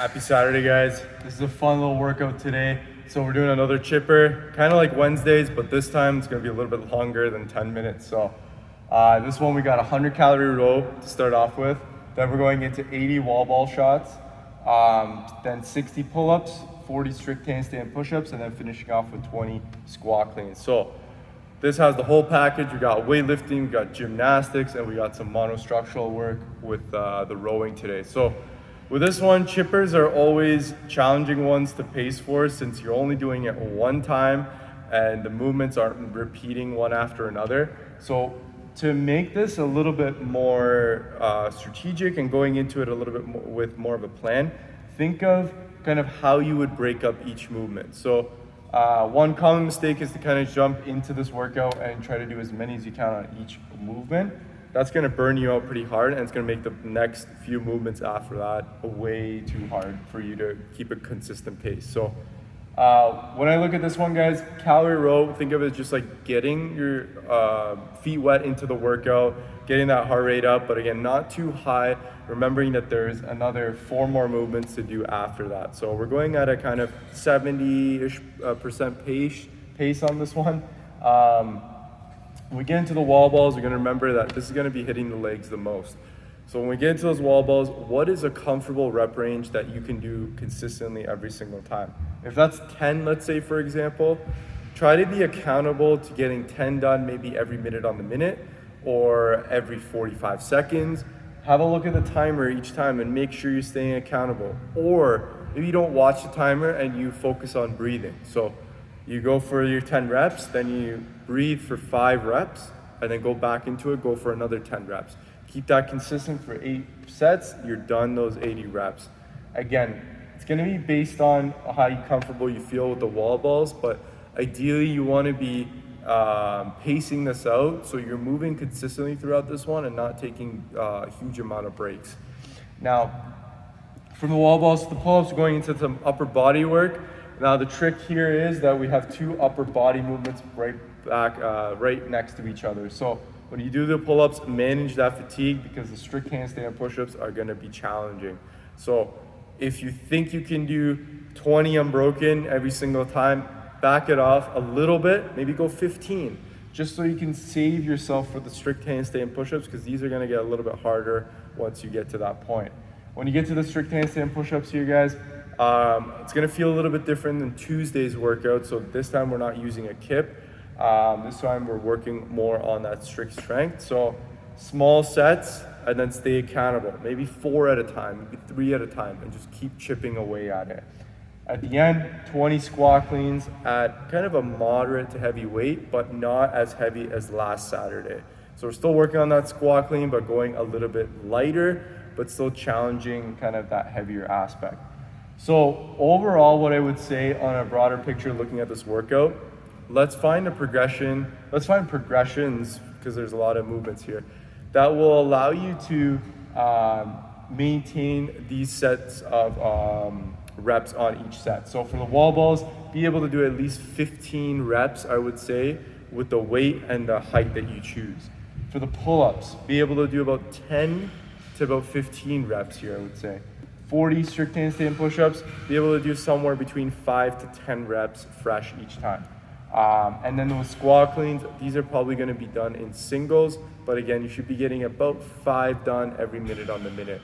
Happy Saturday, guys. This is a fun little workout today. So we're doing another chipper, kind of like Wednesdays, but this time it's gonna be a little bit longer than 10 minutes. So this one we got 100 calorie row to start off with. Then we're going into 80 wall ball shots, then 60 pull-ups, 40 strict handstand push-ups, and then finishing off with 20 squat cleans. So this has the whole package. We got weightlifting, we got gymnastics, and we got some monostructural work with the rowing today. So with this one, chippers are always challenging ones to pace for since you're only doing it one time and the movements aren't repeating one after another. So to make this a little bit more strategic and going into it a little bit more with more of a plan, think of kind of how you would break up each movement. So one common mistake is to kind of jump into this workout and try to do as many as you can on each movement. That's gonna burn you out pretty hard, and it's gonna make the next few movements after that way too hard for you to keep a consistent pace. So when I look at this one, guys, calorie row, think of it as just like getting your feet wet into the workout, getting that heart rate up, but again, not too high, remembering that there's another 4 more movements to do after that. So we're going at a kind of 70-ish% pace on this one. When we get into the wall balls, we're gonna remember that this is gonna be hitting the legs the most. So when we get into those wall balls, what is a comfortable rep range that you can do consistently every single time? If that's 10, let's say, for example, try to be accountable to getting 10 done maybe every minute on the minute or every 45 seconds. Have a look at the timer each time and make sure you're staying accountable. Or if you don't watch the timer and you focus on breathing. So you go for your 10 reps, then you breathe for 5 reps, and then go back into it, go for another 10 reps. Keep that consistent for 8 sets, you're done those 80 reps. Again, it's gonna be based on how comfortable you feel with the wall balls, but ideally you wanna be pacing this out so you're moving consistently throughout this one and not taking a huge amount of breaks. Now, from the wall balls to the pull-ups, going into some upper body work. Now the trick here is that we have 2 upper body movements right next to each other. So when you do the pull-ups, manage that fatigue because the strict handstand push-ups are gonna be challenging. So if you think you can do 20 unbroken every single time, back it off a little bit, maybe go 15, just so you can save yourself for the strict handstand push-ups because these are gonna get a little bit harder once you get to that point. When you get to the strict handstand push-ups here, guys, it's gonna feel a little bit different than Tuesday's workout. So this time we're not using a kip. This time we're working more on that strict strength. So small sets and then stay accountable. Maybe 4 at a time, maybe 3 at a time, and just keep chipping away at it. At the end, 20 squat cleans at kind of a moderate to heavy weight, but not as heavy as last Saturday. So we're still working on that squat clean, but going a little bit lighter, but still challenging kind of that heavier aspect. So overall, what I would say on a broader picture looking at this workout, let's find a progression. Let's find progressions, because there's a lot of movements here, that will allow you to maintain these sets of reps on each set. So for the wall balls, be able to do at least 15 reps, I would say, with the weight and the height that you choose. For the pull-ups, be able to do about 10 to about 15 reps here, I would say. 40 strict handstand push-ups, be able to do somewhere between 5 to 10 reps fresh each time. And then those squat cleans, these are probably gonna be done in singles, but again, you should be getting about 5 done every minute on the minute.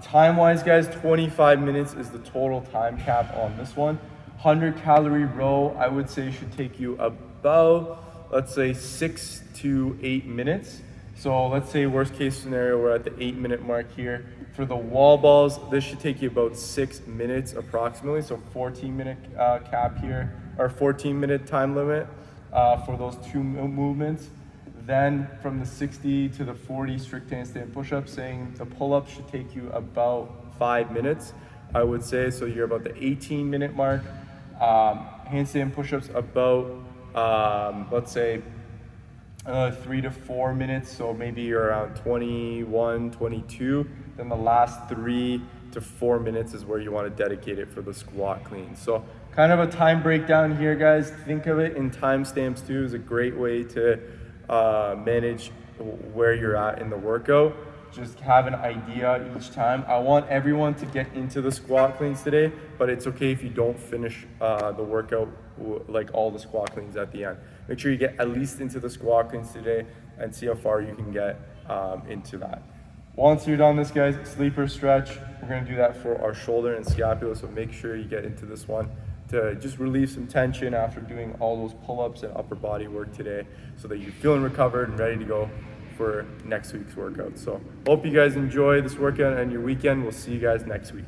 Time-wise, guys, 25 minutes is the total time cap on this one. 100 calorie row, I would say should take you about, let's say 6 to 8 minutes. So let's say worst case scenario, we're at the 8-minute mark here. For the wall balls, this should take you about 6 minutes approximately. So 14-minute cap here, or 14-minute time limit for those 2 movements. Then from the 60 to the 40 strict handstand push-ups, saying the pull-ups should take you about 5 minutes, I would say. So you're about the 18-minute mark. Handstand push-ups about, let's say, 3 to 4 minutes, so maybe you're around 21, 22. Then the last 3 to 4 minutes is where you want to dedicate it for the squat clean. So kind of a time breakdown here, guys. Think of it in timestamps too. Is a great way to manage where you're at in the workout. just have an idea each time. I want everyone to get into the squat cleans today, but it's okay if you don't finish the workout like all the squat cleans at the end. Make sure you get at least into the squat cleans today and see how far you can get into that. Once you're done this, guys, sleeper stretch. We're gonna do that for our shoulder and scapula, so make sure you get into this one to just relieve some tension after doing all those pull-ups and upper body work today, so that you're feeling recovered and ready to go for next week's workout. So hope you guys enjoy this workout and your weekend. We'll see you guys next week.